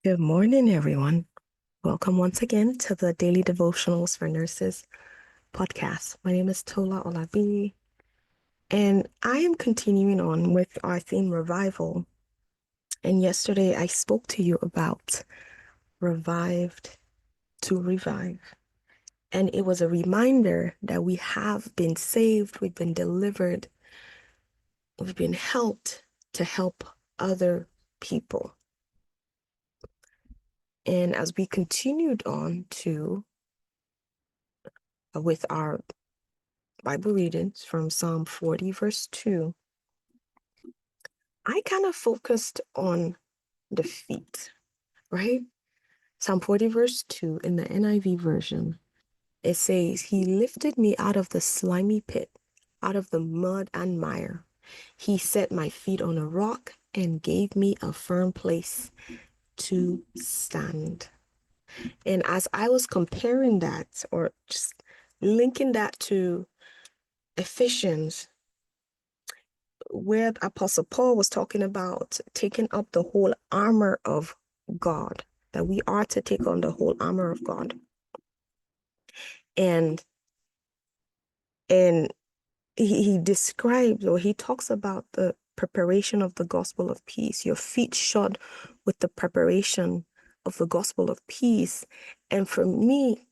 Good morning, everyone. Welcome once again to the Daily Devotionals for Nurses podcast. My name is Tola Olabi, and I am continuing on with our theme revival. And yesterday I spoke to you about revived to revive. And it was a reminder that we have been saved, we've been delivered, we've been helped to help other people. And as we continued on to with our Bible readings from Psalm 40, verse 2, I kind of focused on the feet, right? Psalm 40, verse 2 in the NIV version, it says, He lifted me out of the slimy pit, out of the mud and mire. He set my feet on a rock and gave me a firm place to stand. And as I was comparing that or just linking that to Ephesians, where Apostle Paul was talking about taking up the whole armor of God, that we are to take on the whole armor of God. And and he describes or he talks about the preparation of the gospel of peace, your feet shod with the preparation of the gospel of peace. And for me,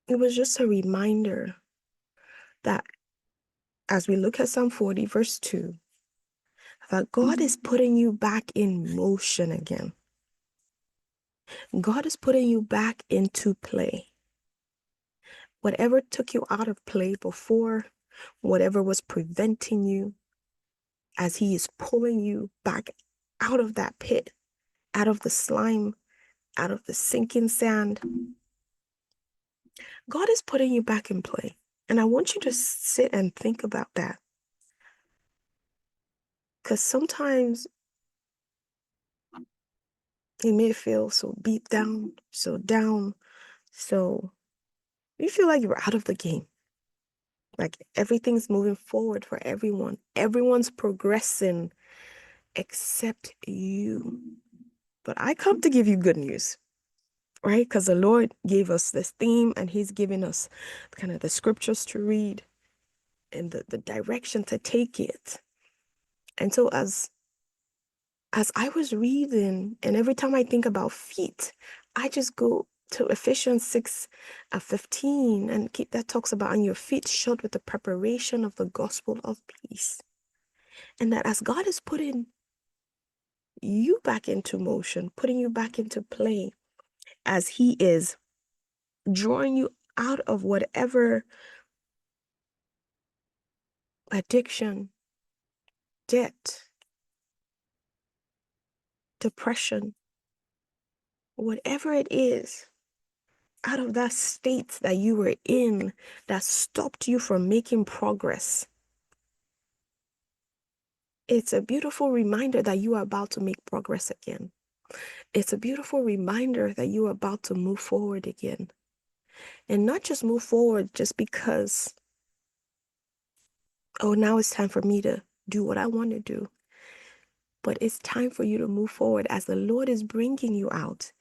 it was just a reminder that as we look at Psalm 40, verse 2, that God is putting you back in motion again. God is putting you back into play. Whatever took you out of play before, whatever was preventing you, as He is pulling you back out of that pit, out of the slime, out of the sinking sand, God is putting you back in play. And I want you to sit and think about that. Because sometimes you may feel so beat down, so you feel like you're out of the game. Like everything's moving forward for everyone. Everyone's progressing except you. But I come to give you good news, right? Because the Lord gave us this theme and He's given us kind of the scriptures to read and the direction to take it. And so as I was reading, and every time I think about feet, I just go to Ephesians 6, 15, and that talks about on your feet shod with the preparation of the gospel of peace. And that as God is putting you back into motion, putting you back into play, as He is drawing you out of whatever addiction, debt, depression, whatever it is, out of that state that you were in that stopped you from making progress. It's a beautiful reminder that you are about to make progress again. It's a beautiful reminder that you are about to move forward again. And not just move forward just because, oh, now it's time for me to do what I want to do. But it's time for you to move forward as the Lord is bringing you out.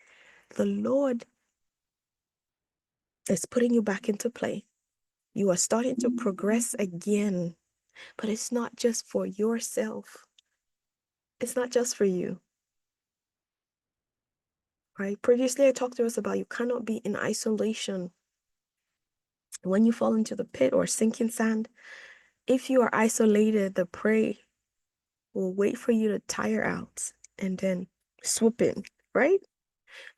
The Lord is putting you back into play. You are starting to progress again, but it's not just for yourself. It's not just for you, right? Previously, I talked to us about you cannot be in isolation. When you fall into the pit or sinking sand, if you are isolated, the prey will wait for you to tire out and then swoop in, right?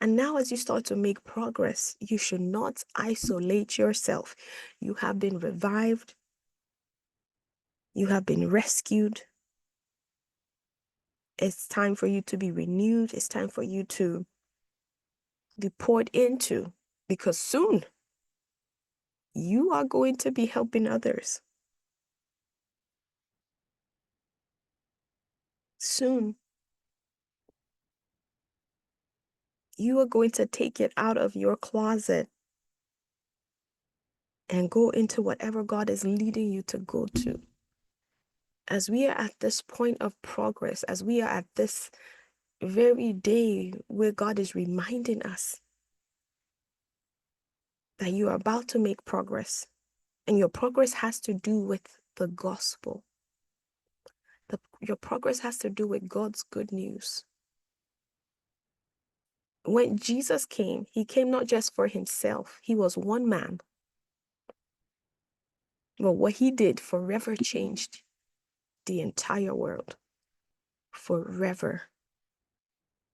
And now, as you start to make progress, you should not isolate yourself. You have been revived, you have been rescued. It's time for you to be renewed. It's time for you to be poured into because soon you are going to be helping others. Soon you are going to take it out of your closet and go into whatever God is leading you to go to. As we are at this point of progress, as we are at this very day where God is reminding us that you are about to make progress. And your progress has to do with the gospel. Your progress has to do with God's good news. When Jesus came, he came not just for himself. He was one man. But what he did forever changed the entire world. Forever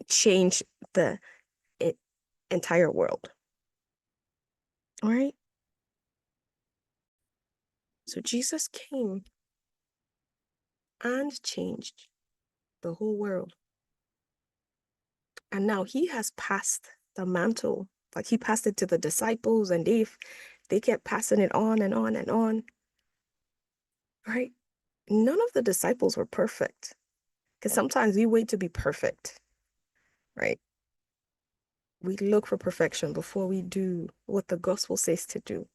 changed the entire world. All right? So Jesus came and changed the whole world. And now he has passed the mantle. Like he passed it to the disciples, and they kept passing it on and on and on. Right? None of the disciples were perfect. Because sometimes we wait to be perfect, right? We look for perfection before we do what the gospel says to do.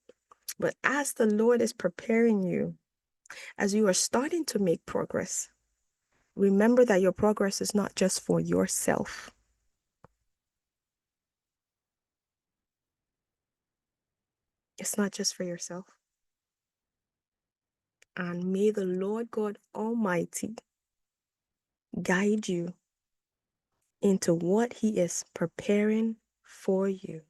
But as the Lord is preparing you, as you are starting to make progress, remember that your progress is not just for yourself. It's not just for yourself. And may the Lord God Almighty guide you into what he is preparing for you.